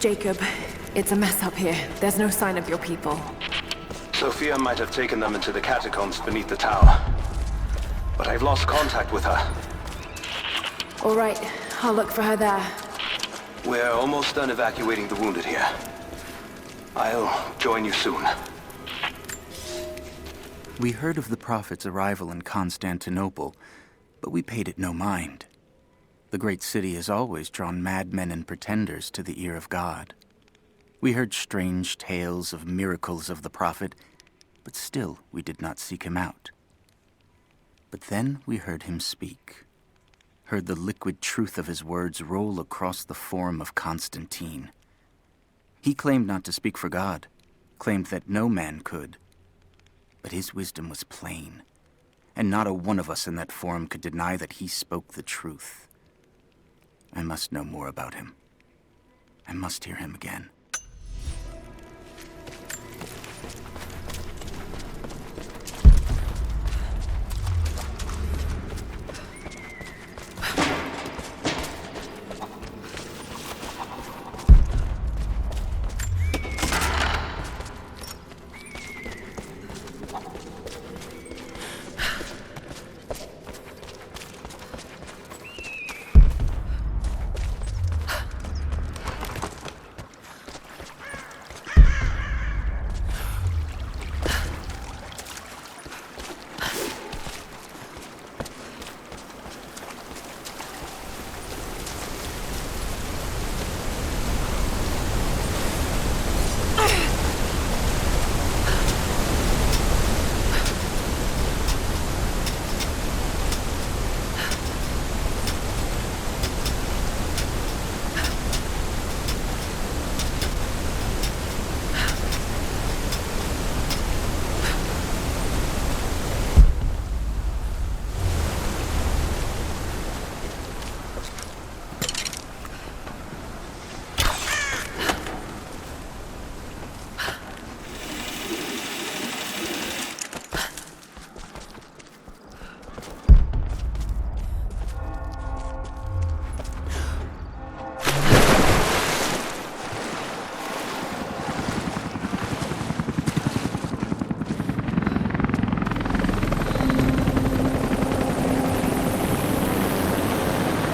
Jacob, it's a mess up here. There's no sign of your people. Sophia might have taken them into the catacombs beneath the tower. But I've lost contact with her. All right, I'll look for her there. We're almost done evacuating the wounded here. I'll join you soon. We heard of the Prophet's arrival in Constantinople, but we paid it no mind. The great city has always drawn madmen and pretenders to the ear of God. We heard strange tales of miracles of the Prophet, but still we did not seek him out. But then we heard him speak, heard the liquid truth of his words roll across the forum of Constantine. He claimed not to speak for God, claimed that no man could. But his wisdom was plain, and not a one of us in that forum could deny that he spoke the truth. I must know more about him. I must hear him again.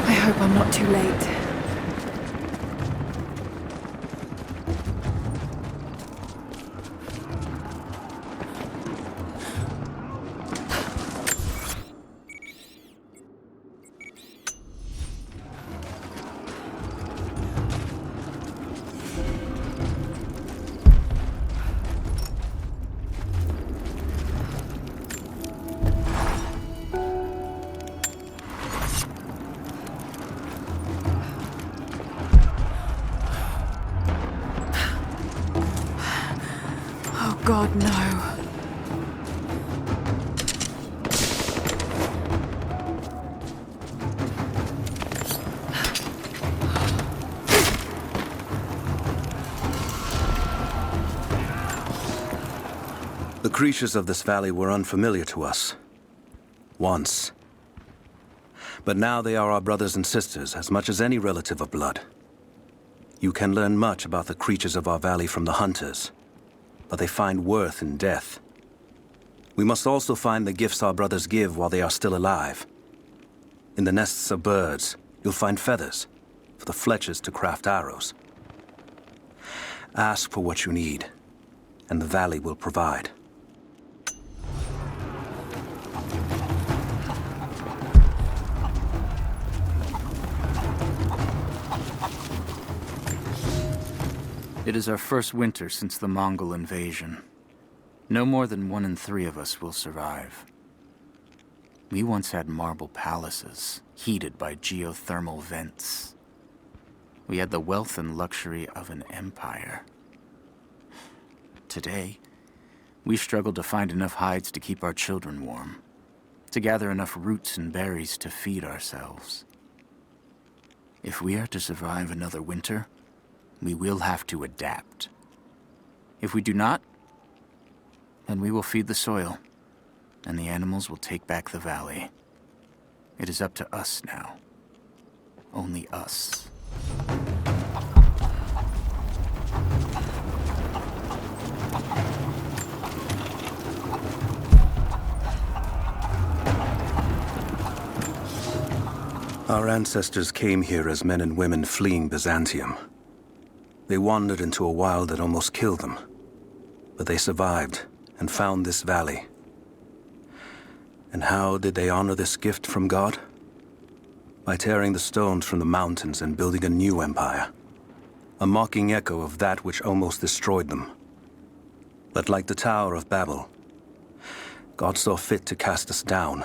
I hope I'm not too late. Oh God, no. The creatures of this valley were unfamiliar to us. Once. But now they are our brothers and sisters as much as any relative of blood. You can learn much about the creatures of our valley from the hunters, but they find worth in death. We must also find the gifts our brothers give while they are still alive. In the nests of birds, you'll find feathers, for the fletchers to craft arrows. Ask for what you need, and the valley will provide. It is our first winter since the Mongol invasion. No more than 1 in 3 of us will survive. We once had marble palaces, heated by geothermal vents. We had the wealth and luxury of an empire. Today, we struggle to find enough hides to keep our children warm, to gather enough roots and berries to feed ourselves. If we are to survive another winter, we will have to adapt. If we do not, then we will feed the soil, and the animals will take back the valley. It is up to us now. Only us. Our ancestors came here as men and women fleeing Byzantium. They wandered into a wild that almost killed them. But they survived and found this valley. And how did they honor this gift from God? By tearing the stones from the mountains and building a new empire. A mocking echo of that which almost destroyed them. But like the Tower of Babel, God saw fit to cast us down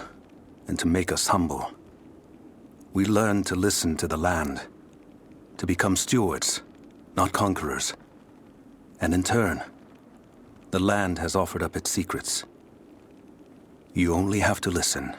and to make us humble. We learned to listen to the land, to become stewards, not conquerors. And in turn, the land has offered up its secrets. You only have to listen.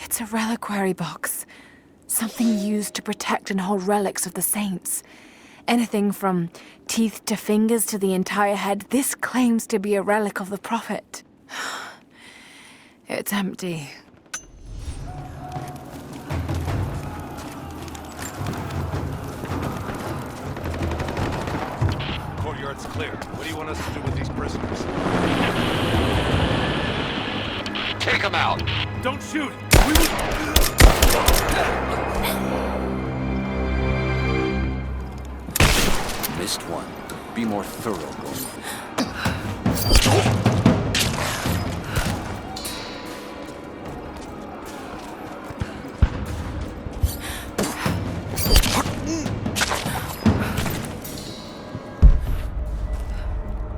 It's a reliquary box. Something used to protect and hold relics of the saints. Anything from teeth to fingers to the entire head, this claims to be a relic of the Prophet. It's empty. Courtyard's clear. What do you want us to do with these prisoners? Take them out! Don't shoot! Missed one. Be more thorough, Wolf.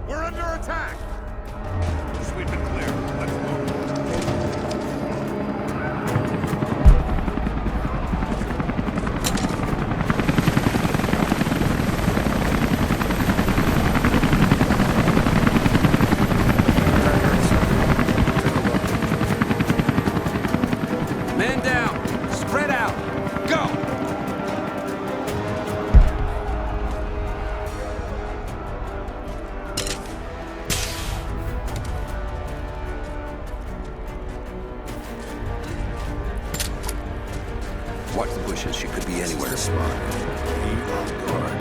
We're under attack! Sweep and clear. Let's move. Men down! Spread out! Go! Watch the bushes. She could be anywhere. Be on guard.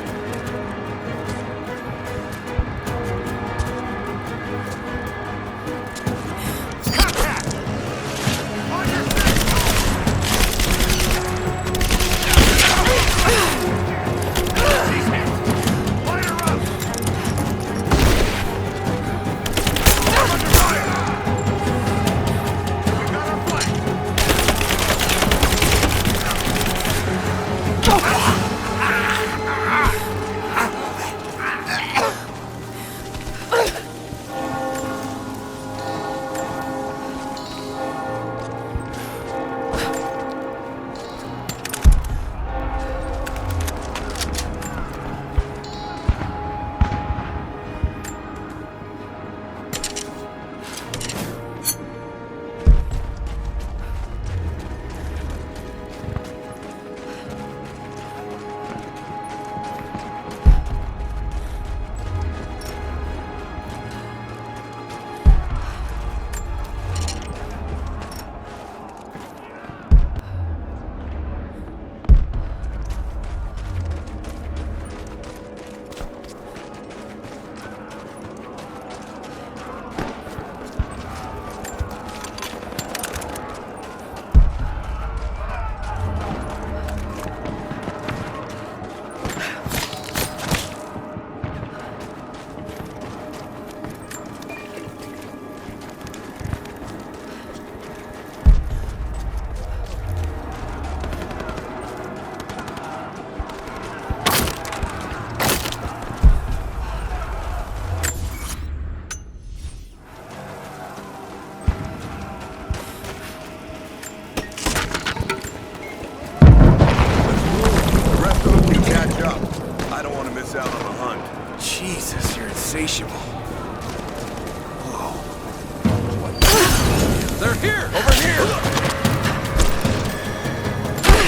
They're here! Over here!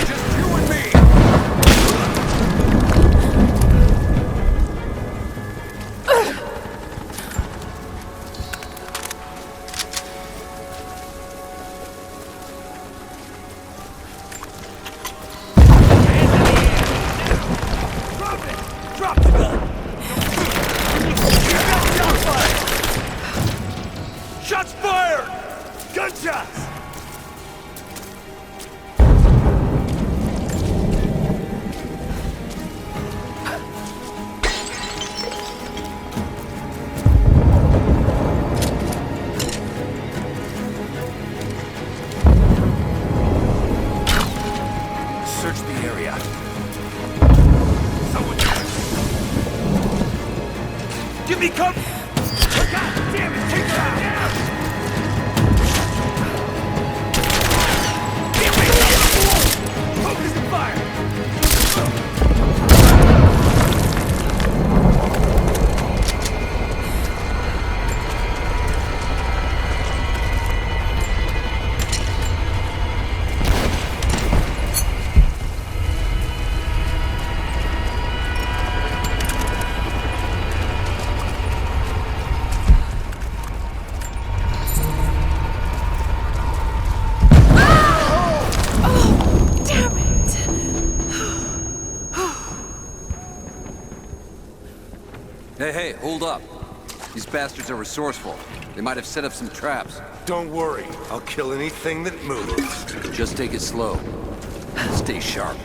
Just you and me! Drop it! Drop the gun! Shots fired! Gunshots! Search the area. Someone... Give me cover! God damn it! Take her out! Give me cover! Focus and fire! Hey, hold up. These bastards are resourceful. They might have set up some traps. Don't worry. I'll kill anything that moves. Just take it slow. Stay sharp.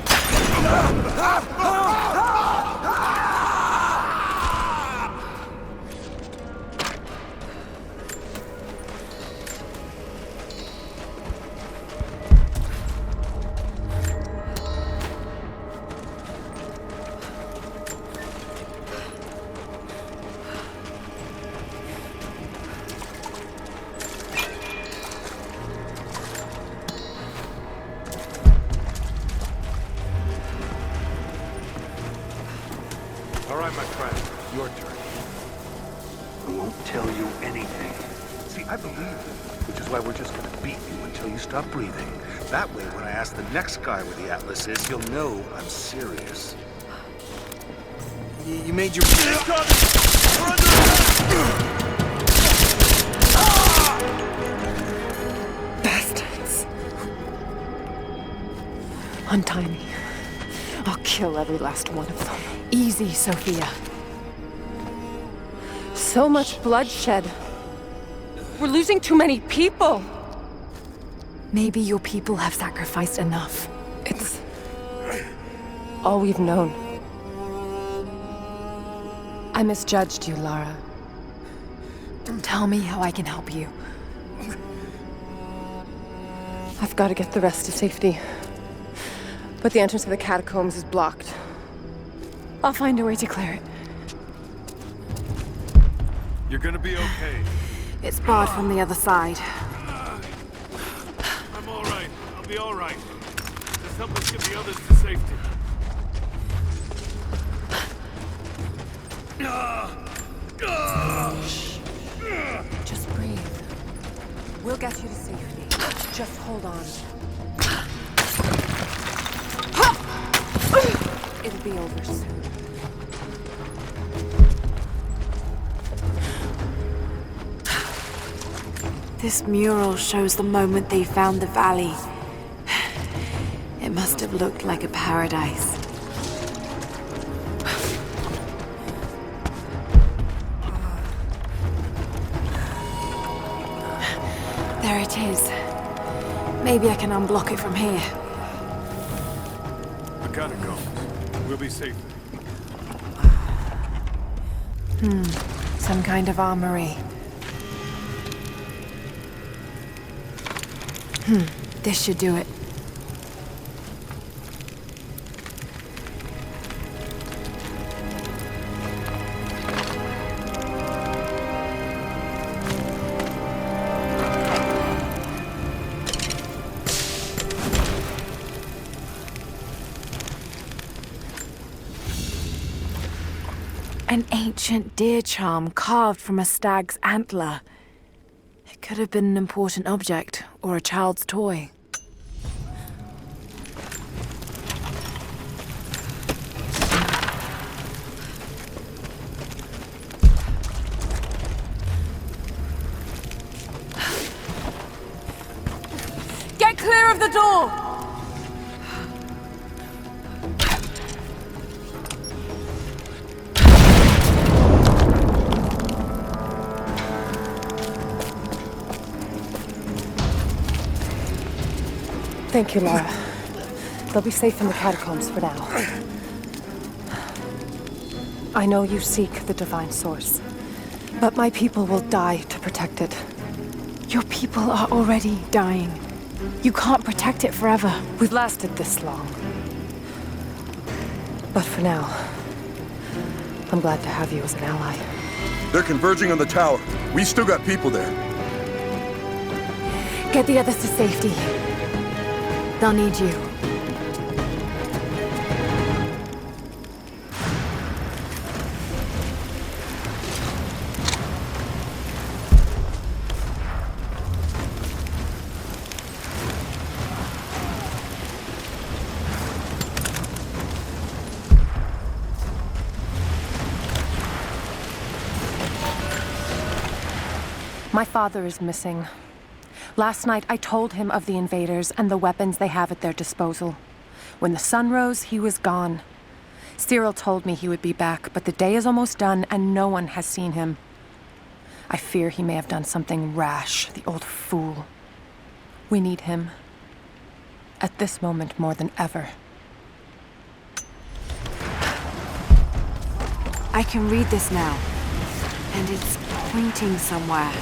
All right, my friend. Your turn. I won't tell you anything. See, I believe you, which is why we're just gonna beat you until you stop breathing. That way, when I ask the next guy where the Atlas is, you'll know I'm serious. You made your... We're under attack! Bastards. Untie me. I'll kill every last one of them. Easy, Sophia. So much bloodshed. We're losing too many people. Maybe your people have sacrificed enough. It's all we've known. I misjudged you, Lara. Tell me how I can help you. I've got to get the rest to safety. But the entrance to the catacombs is blocked. I'll find a way to clear it. You're gonna be okay. It's barred from the other side. I'm all right. I'll be all right. Just help us get the others to safety. Just breathe. We'll get you to safety. Just hold on. It'll be over soon. This mural shows the moment they found the valley. It must have looked like a paradise. There it is. Maybe I can unblock it from here. The catacombs. We'll be safe. Some kind of armory. This should do it. An ancient deer charm carved from a stag's antler. It could have been an important object, or a child's toy. Get clear of the door! Thank you, Lara. They'll be safe in the catacombs for now. I know you seek the divine source, but my people will die to protect it. Your people are already dying. You can't protect it forever. We've lasted this long. But for now, I'm glad to have you as an ally. They're converging on the tower. We still got people there. Get the others to safety. They'll need you. My father is missing. Last night, I told him of the invaders and the weapons they have at their disposal. When the sun rose, he was gone. Cyril told me he would be back, but the day is almost done and no one has seen him. I fear he may have done something rash, the old fool. We need him. At this moment more than ever. I can read this now. And it's pointing somewhere.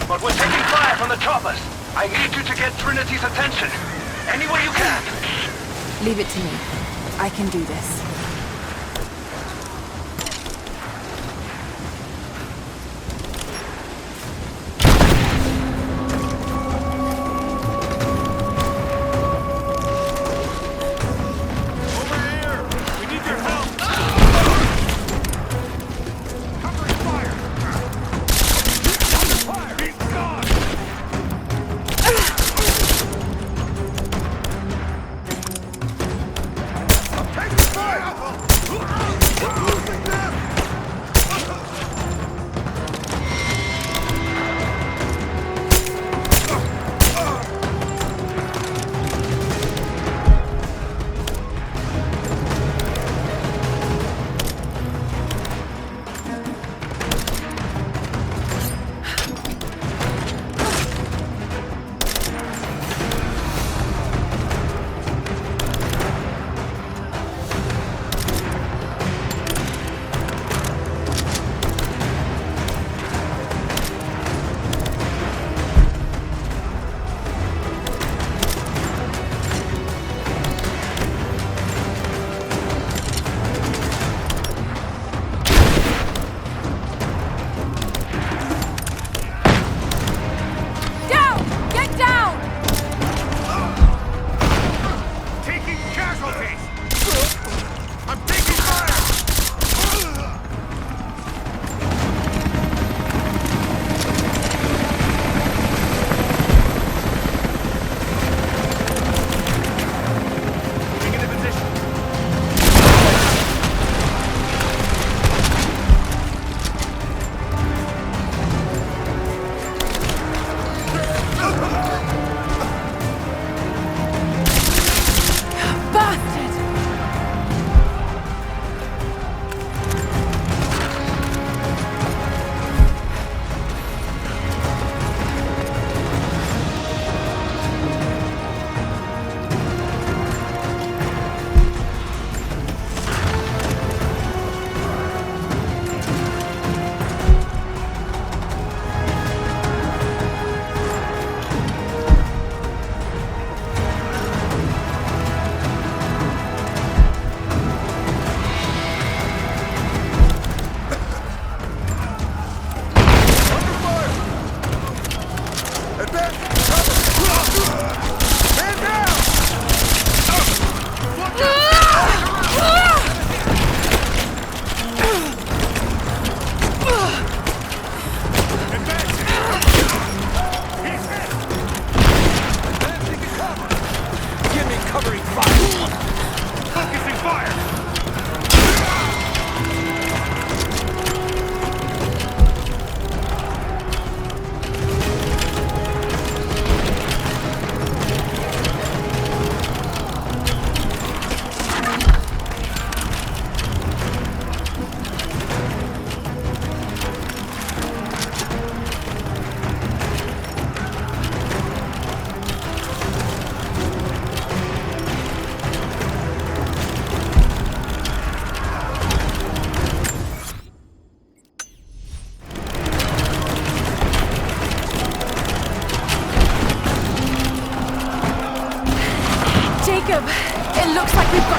But we're taking fire from the choppers. I need you to get Trinity's attention. Any way you can. Leave it to me. I can do this. Fire!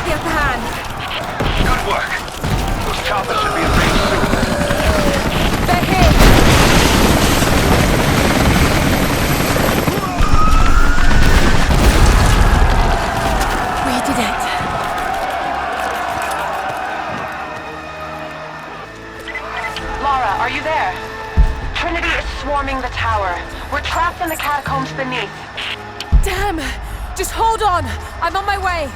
got the upper hand. Good work. Those choppers should be in range soon. They're here. We did it. Lara, are you there? Trinity is swarming the tower. We're trapped in the catacombs beneath. Damn! Just hold on! I'm on my way!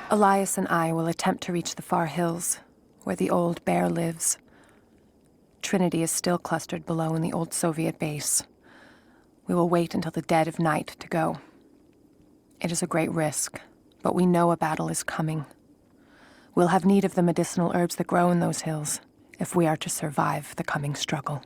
Elias and I will attempt to reach the far hills, where the old bear lives. Trinity is still clustered below in the old Soviet base. We will wait until the dead of night to go. It is a great risk, but we know a battle is coming. We'll have need of the medicinal herbs that grow in those hills, if we are to survive the coming struggle.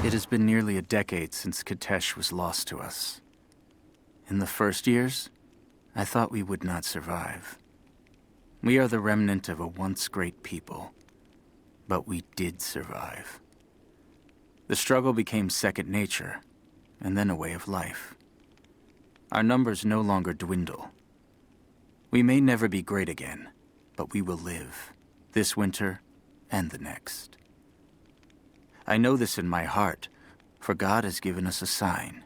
It has been nearly a decade since Katesh was lost to us. In the first years, I thought we would not survive. We are the remnant of a once great people, but we did survive. The struggle became second nature, and then a way of life. Our numbers no longer dwindle. We may never be great again, but we will live, this winter and the next. I know this in my heart, for God has given us a sign.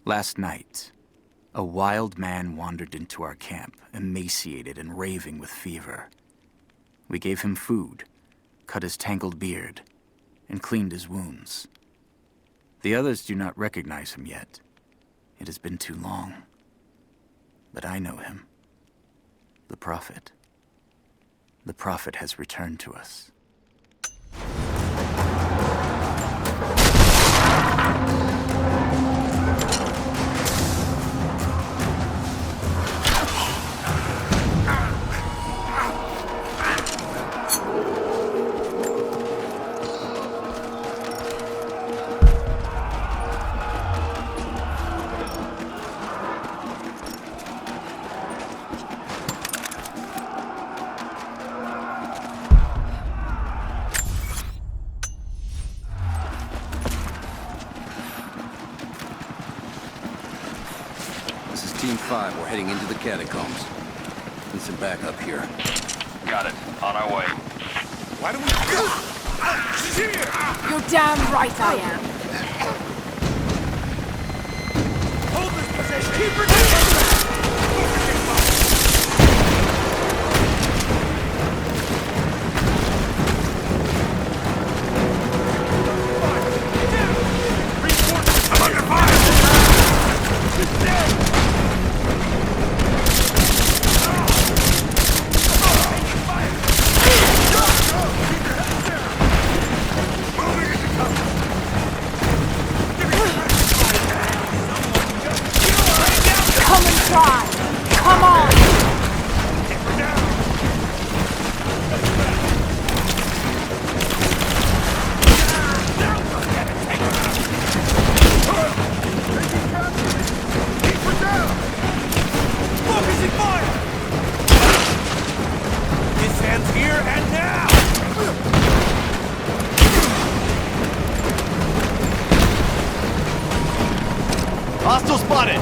Last night, a wild man wandered into our camp, emaciated and raving with fever. We gave him food, cut his tangled beard, and cleaned his wounds. The others do not recognize him yet. It has been too long. But I know him. The Prophet. The Prophet has returned to us. Team 5, we're heading into the catacombs. Need some backup here. Got it. On our way. Why don't we go? You're damn right I am. Hold this position! Keep her down! I'm under fire! She's dead! Come and try! Come on! Focusing fire! This ends here and now! Hostile spotted!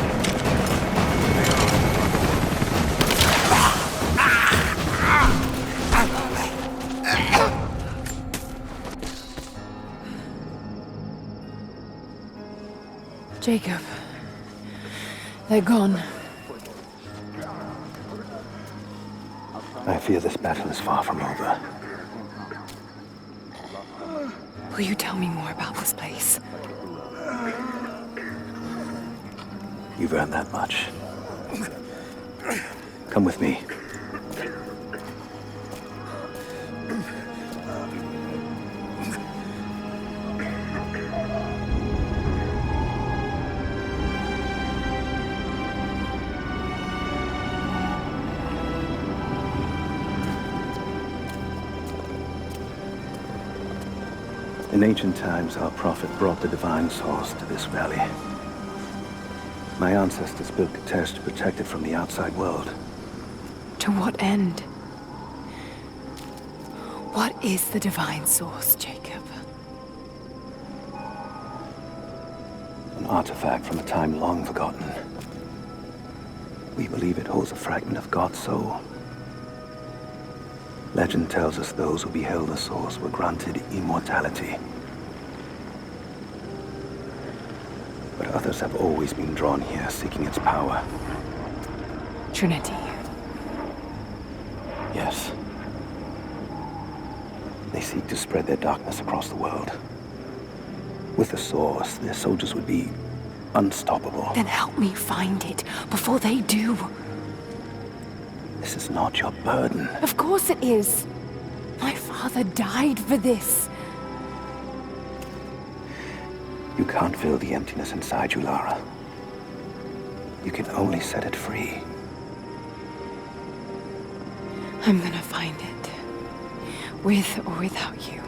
Jacob. They're gone. I fear this battle is far from over. Will you tell me more about this place? You've earned that much. Come with me. In ancient times, our prophet brought the divine source to this valley. My ancestors built Katesh to protect it from the outside world. To what end? What is the divine source, Jacob? An artifact from a time long forgotten. We believe it holds a fragment of God's soul. Legend tells us those who beheld the source were granted immortality. But others have always been drawn here, seeking its power. Trinity. Yes. They seek to spread their darkness across the world. With the source, their soldiers would be unstoppable. Then help me find it before they do. This is not your burden. Of course it is. My father died for this. You can't fill the emptiness inside you, Lara. You can only set it free. I'm gonna find it. With or without you.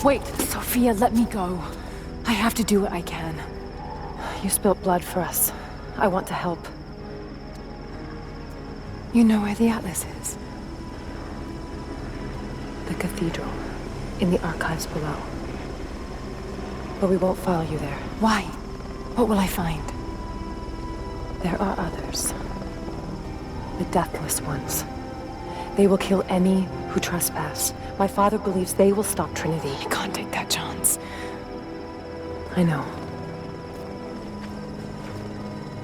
Wait, Sophia, let me go. I have to do what I can. You spilt blood for us. I want to help. You know where the Atlas is? The cathedral. In the archives below. But we won't follow you there. Why? What will I find? There are others. The deathless ones. They will kill any who trespass. My father believes they will stop Trinity. I can't take that chance. I know.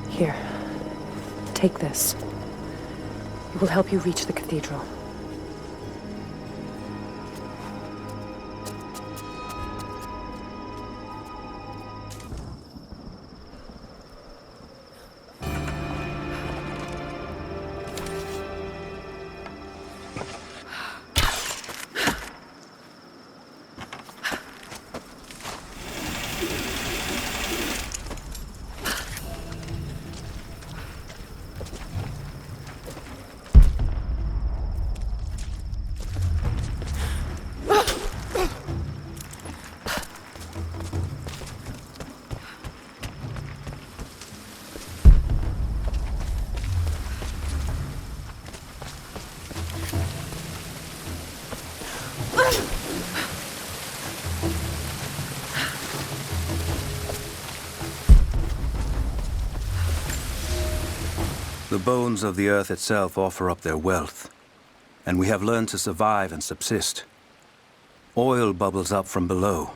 Here. Take this. It will help you reach the cathedral. The bones of the earth itself offer up their wealth, and we have learned to survive and subsist. Oil bubbles up from below.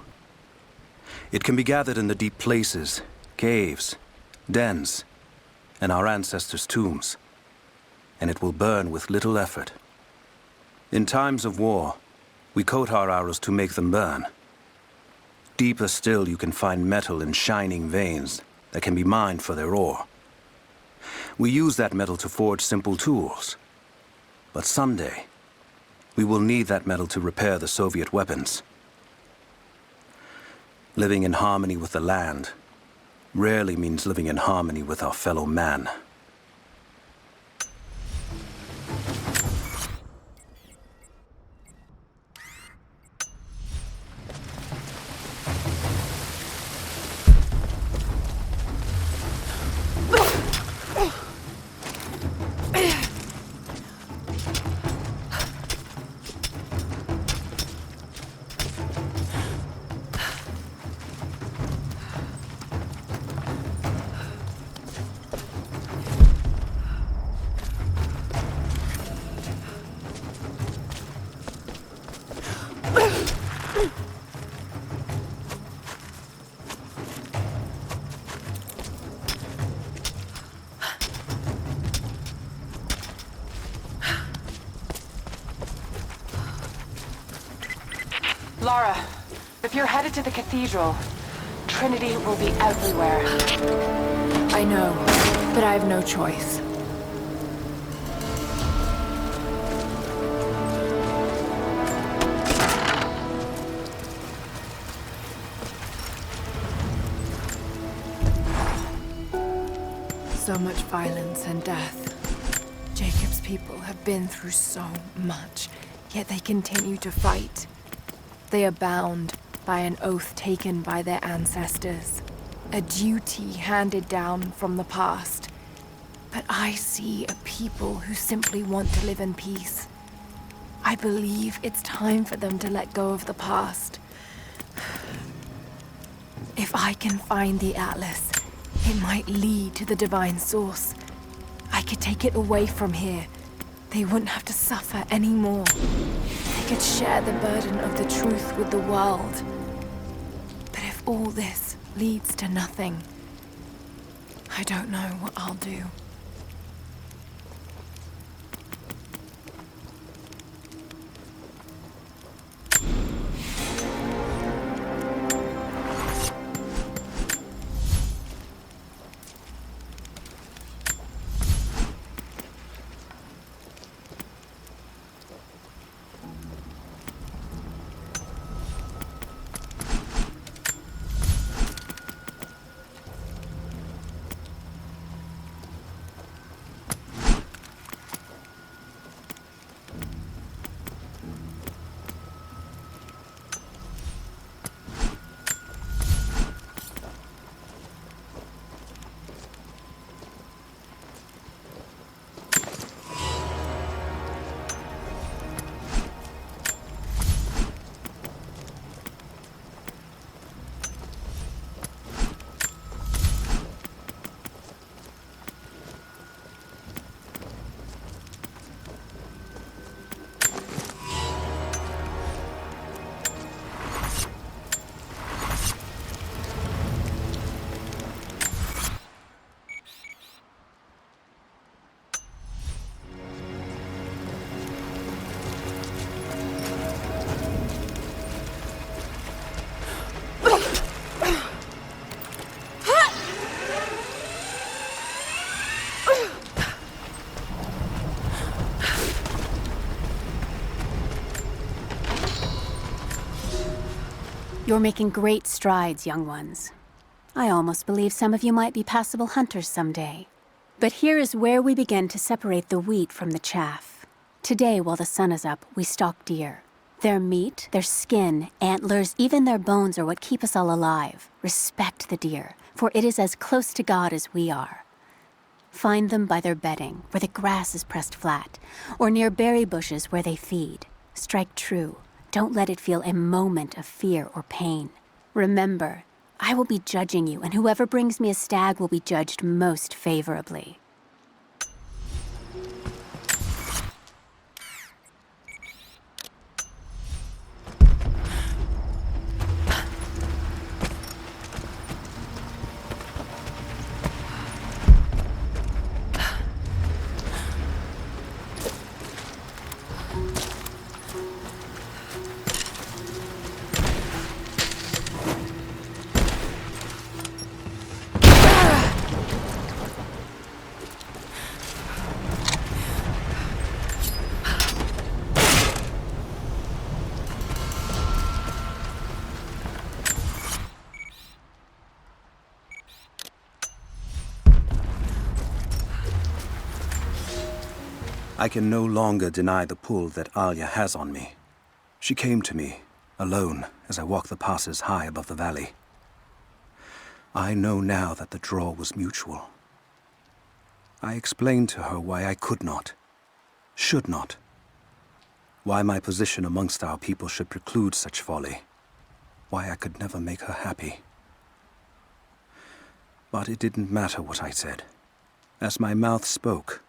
It can be gathered in the deep places, caves, dens, and our ancestors' tombs, and it will burn with little effort. In times of war, we coat our arrows to make them burn. Deeper still, you can find metal in shining veins that can be mined for their ore. We use that metal to forge simple tools. But someday, we will need that metal to repair the Soviet weapons. Living in harmony with the land rarely means living in harmony with our fellow man. Lara, if you're headed to the cathedral, Trinity will be everywhere. I know, but I have no choice. so much violence and death. Jacob's people have been through so much, yet they continue to fight. They are bound by an oath taken by their ancestors, a duty handed down from the past. But I see a people who simply want to live in peace. I believe it's time for them to let go of the past. If I can find the Atlas, it might lead to the divine source. I could take it away from here. They wouldn't have to suffer anymore. They could share the burden of the truth with the world. But if all this leads to nothing, I don't know what I'll do. You're making great strides, young ones. I almost believe some of you might be passable hunters someday. But here is where we begin to separate the wheat from the chaff. Today, while the sun is up, we stalk deer. Their meat, their skin, antlers, even their bones are what keep us all alive. Respect the deer, for it is as close to God as we are. Find them by their bedding, where the grass is pressed flat, or near berry bushes where they feed. Strike true. Don't let it feel a moment of fear or pain. Remember, I will be judging you, and whoever brings me a stag will be judged most favorably. I can no longer deny the pull that Alia has on me. She came to me, alone, as I walked the passes high above the valley. I know now that the draw was mutual. I explained to her why I could not, should not, why my position amongst our people should preclude such folly, why I could never make her happy. But it didn't matter what I said. As my mouth spoke,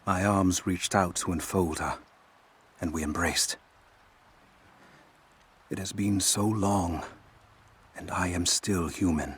my arms reached out to enfold her, and we embraced. It has been so long, and I am still human.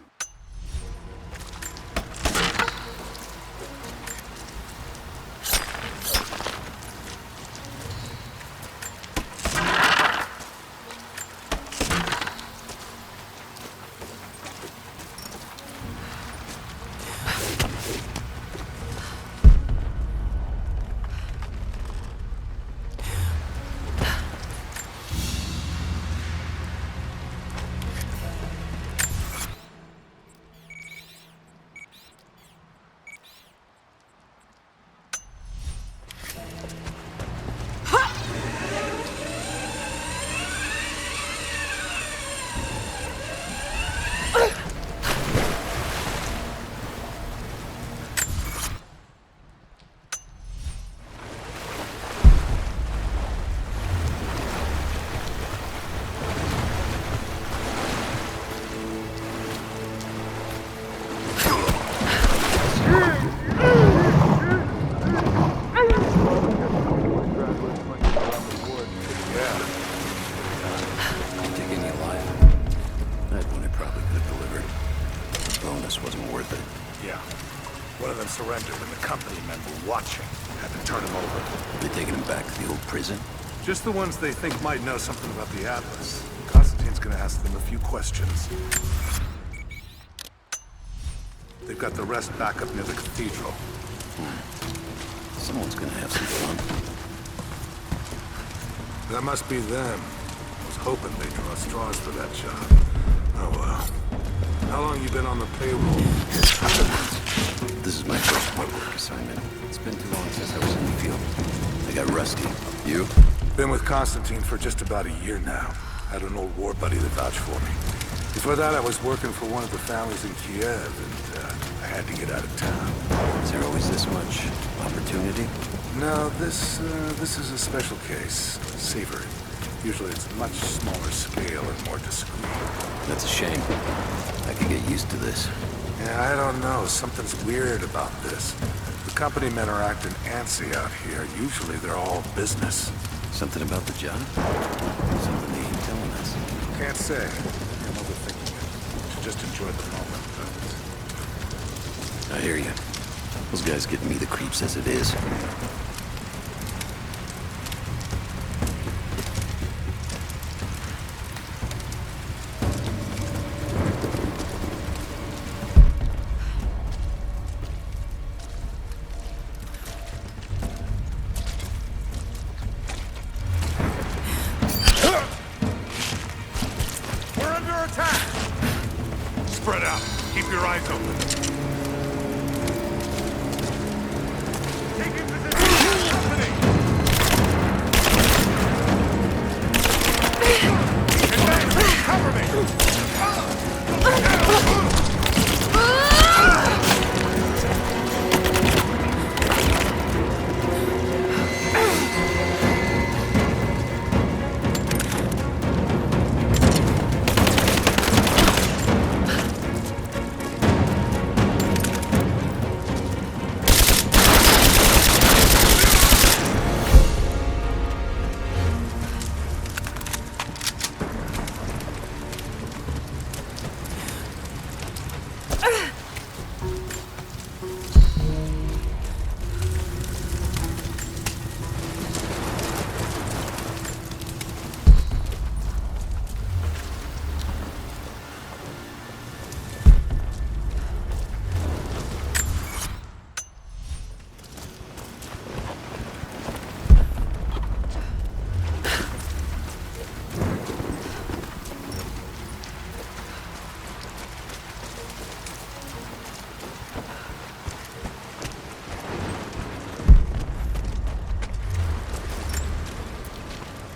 One of them surrendered and the company men were watching. Had to turn him over. They taking him back to the old prison? Just the ones they think might know something about the Atlas. Constantine's gonna ask them a few questions. They've got the rest back up near the cathedral. Someone's gonna have some fun. That must be them. I was hoping they'd draw straws for that job. Oh well. How long you been on the payroll? This is my first work assignment. It's been too long since I was in the field. I got rusty. You? Been with Constantine for just about a year now. Had an old war buddy that vouched for me. Before that, I was working for one of the families in Kiev, and I had to get out of town. Is there always this much opportunity? No, this is a special case. Savor it. Usually it's much smaller scale and more discreet. That's a shame. I could get used to this. Yeah, I don't know. Something's weird about this. The company men are acting antsy out here. Usually they're all business. Something about the job? Something they ain't telling us. Can't say. I'm overthinking it. Should just enjoy the moment. I hear you. Those guys giving me the creeps as it is. We're under attack! Spread out. Keep your eyes open. Taking position. Company. Advance. Cover me.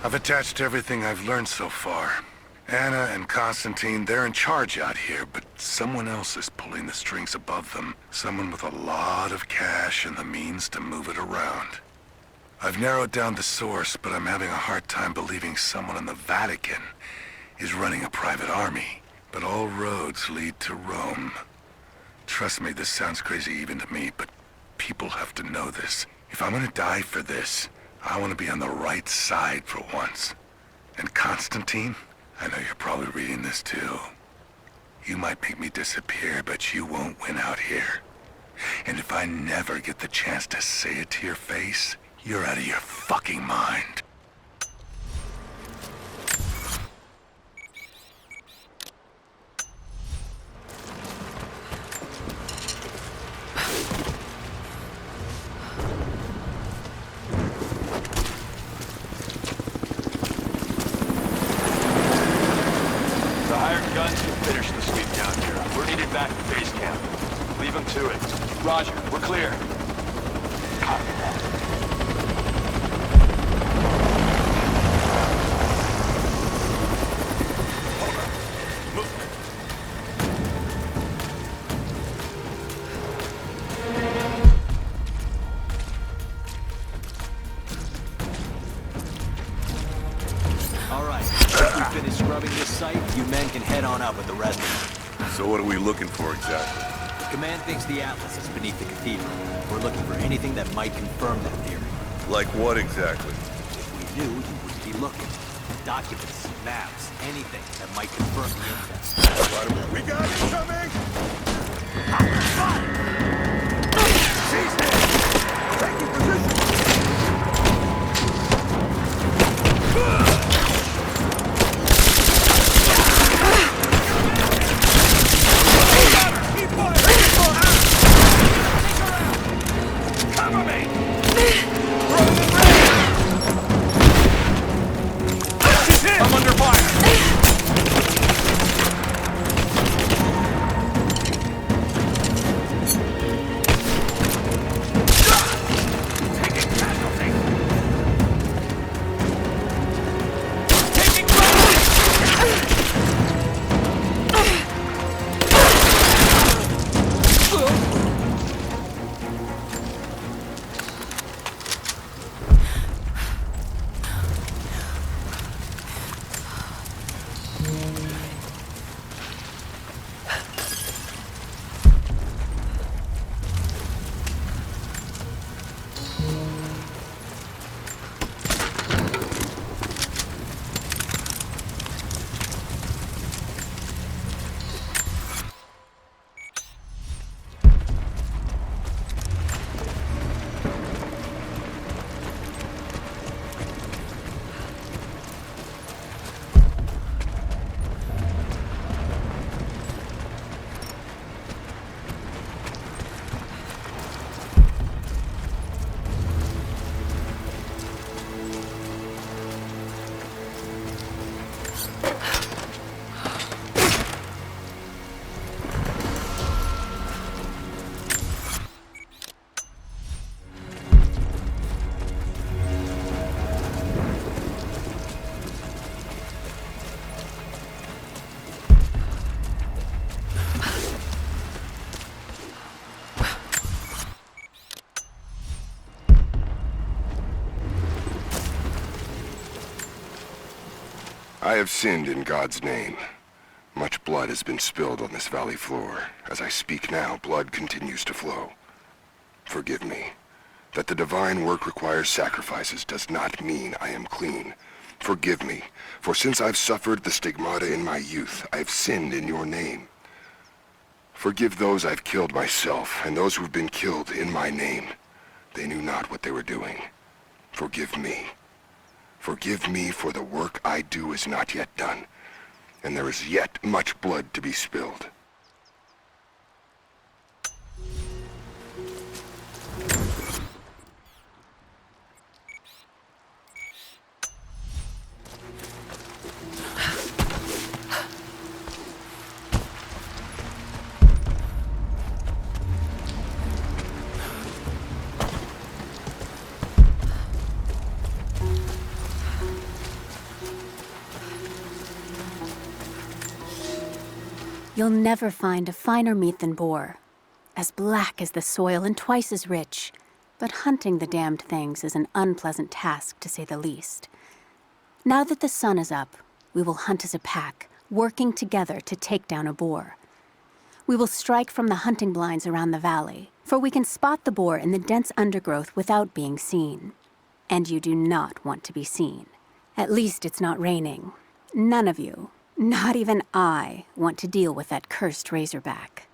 I've attached everything I've learned so far. Anna and Constantine, they're in charge out here, but someone else is pulling the strings above them. Someone with a lot of cash and the means to move it around. I've narrowed down the source, but I'm having a hard time believing someone in the Vatican is running a private army. But all roads lead to Rome. Trust me, this sounds crazy even to me, but people have to know this. If I'm gonna die for this, I want to be on the right side for once. And Constantine, I know you're probably reading this too. You might make me disappear, but you won't win out here. And if I never get the chance to say it to your face, you're out of your fucking mind. Roger, we're clear. Copy that. All right, once we finish scrubbing this site, you men can head on up with the rest of them. So what are we looking for exactly? Command thinks the Atlas is beneath the cathedral. We're looking for anything that might confirm that theory. Like what exactly? If we knew, you wouldn't be looking. Documents, maps, anything that might confirm the intel. We got it coming! I have sinned in God's name. Much blood has been spilled on this valley floor. As I speak now, blood continues to flow. Forgive me. That the divine work requires sacrifices does not mean I am clean. Forgive me, for since I've suffered the stigmata in my youth, I have sinned in your name. Forgive those I've killed myself, and those who've been killed in my name. They knew not what they were doing. Forgive me. Forgive me, for the work I do is not yet done, and there is yet much blood to be spilled. You'll never find a finer meat than boar. As black as the soil and twice as rich. But hunting the damned things is an unpleasant task, to say the least. Now that the sun is up, we will hunt as a pack, working together to take down a boar. We will strike from the hunting blinds around the valley, for we can spot the boar in the dense undergrowth without being seen. And you do not want to be seen. At least it's not raining. None of you, not even I, want to deal with that cursed razorback.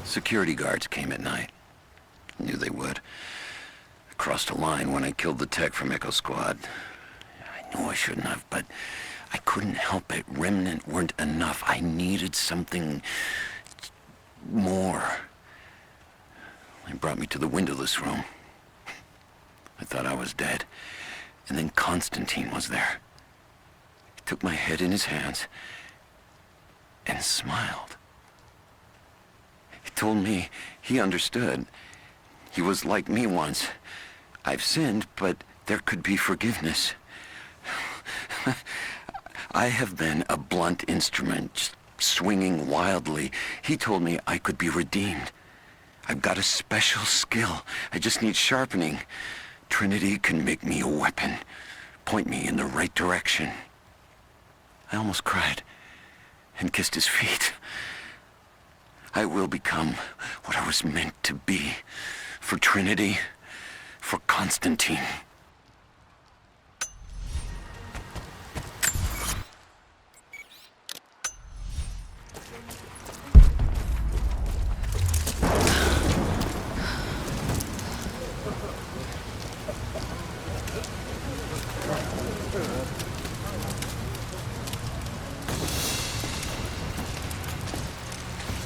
Security guards came at night. Knew they would. I crossed a line when I killed the tech from Echo Squad. I knew I shouldn't have, but I couldn't help it. Remnant weren't enough. I needed something more. They brought me to the windowless room. I thought I was dead. And then Constantine was there. He took my head in his hands and smiled. He told me he understood. He was like me once. I've sinned, but there could be forgiveness. I have been a blunt instrument, just swinging wildly. He told me I could be redeemed. I've got a special skill. I just need sharpening. Trinity can make me a weapon, point me in the right direction. I almost cried and kissed his feet. I will become what I was meant to be. For Trinity, for Constantine.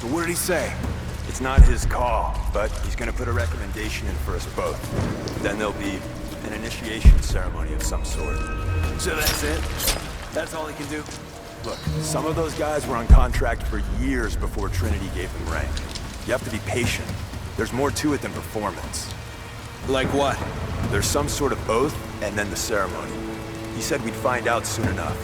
So what did he say? It's not his call, but he's gonna put a recommendation in for us both. Then there'll be an initiation ceremony of some sort. So that's it? That's all he can do? Look, some of those guys were on contract for years before Trinity gave them rank. You have to be patient. There's more to it than performance. Like what? There's some sort of oath, and then the ceremony. He said we'd find out soon enough.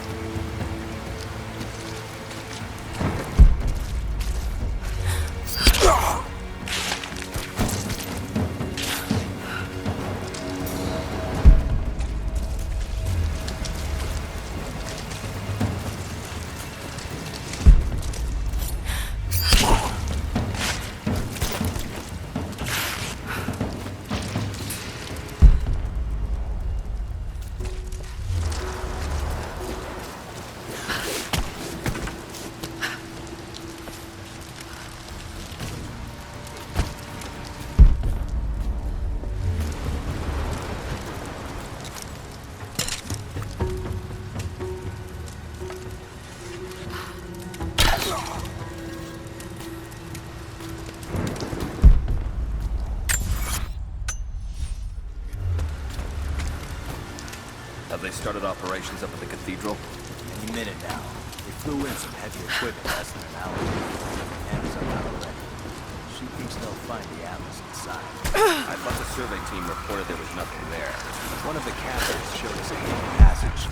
Have they started operations up at the cathedral? Any minute now. They flew in some heavy equipment less than an hour ago. Anna's up out already. She thinks they'll find the Atlas inside. I thought the survey team reported there was nothing there. One of the captains showed us a hidden passage.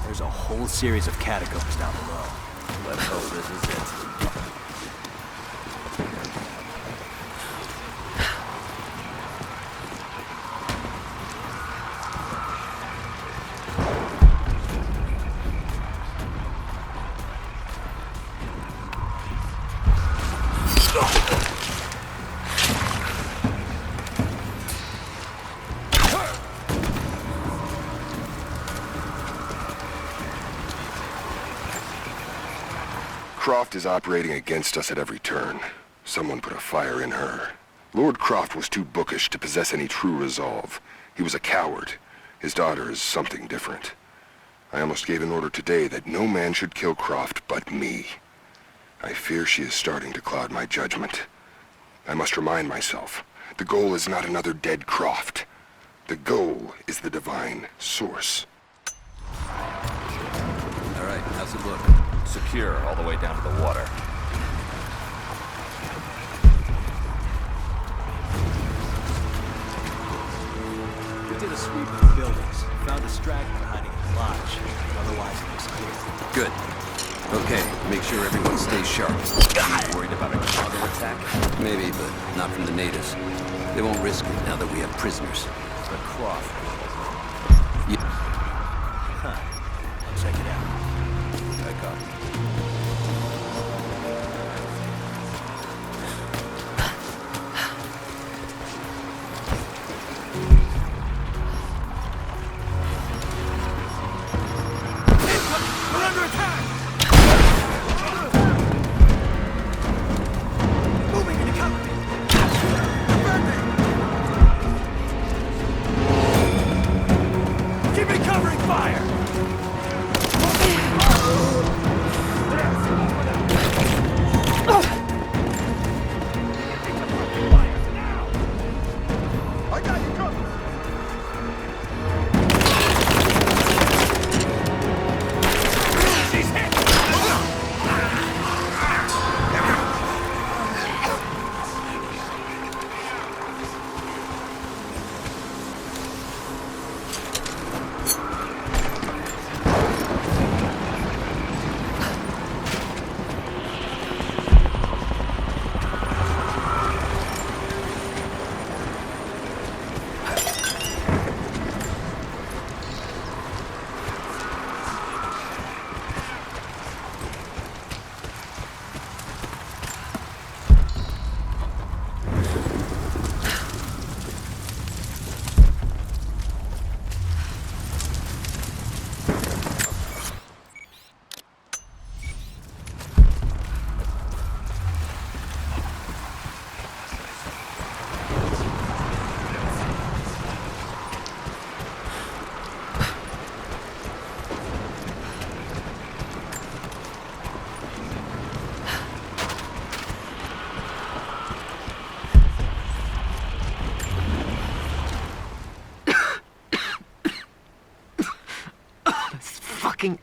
There's a whole series of catacombs down below. Let's hope this is it. Croft is operating against us at every turn. Someone put a fire in her. Lord Croft was too bookish to possess any true resolve. He was a coward. His daughter is something different. I almost gave an order today that no man should kill Croft but me. I fear she is starting to cloud my judgment. I must remind myself, the goal is not another dead Croft. The goal is the divine source. All right, how's it look? Secure all the way down to the water. We did a sweep of the buildings. Found a straggler hiding in the lodge. Otherwise, it looks clear. Good. Okay, make sure everyone stays sharp. Are you worried about a counter attack? Maybe, but not from the natives. They won't risk it now that we have prisoners. The Croft. Yeah. Huh. I'll check it out. Back up.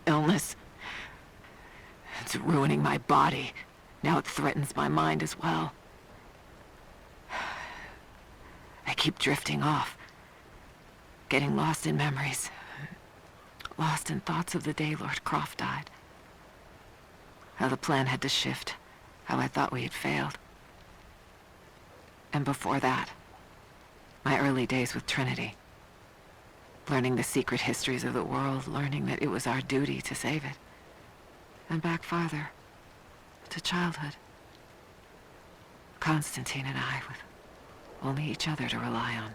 Illness. It's ruining my body. Now it threatens my mind as well. I keep drifting off. Getting lost in memories. Lost in thoughts of the day Lord Croft died. How the plan had to shift. How I thought we had failed. And before that, my early days with Trinity. Learning the secret histories of the world, learning that it was our duty to save it. And back farther, to childhood. Constantine and I, with only each other to rely on.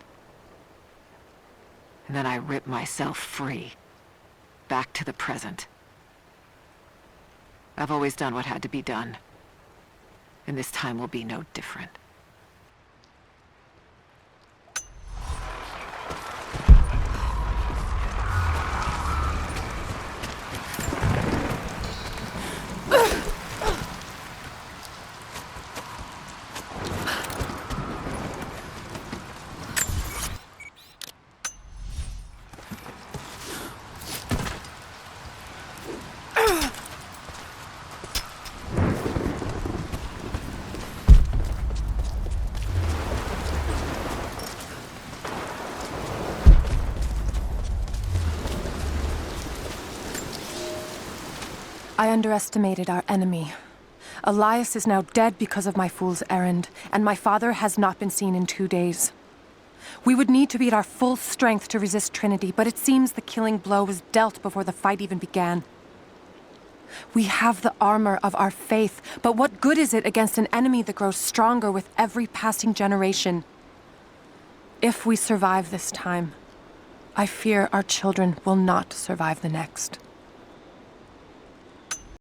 And then I ripped myself free, back to the present. I've always done what had to be done, and this time will be no different. I underestimated our enemy. Elias is now dead because of my fool's errand, and my father has not been seen in 2 days. We would need to be at our full strength to resist Trinity, but it seems the killing blow was dealt before the fight even began. We have the armor of our faith, but what good is it against an enemy that grows stronger with every passing generation? If we survive this time, I fear our children will not survive the next.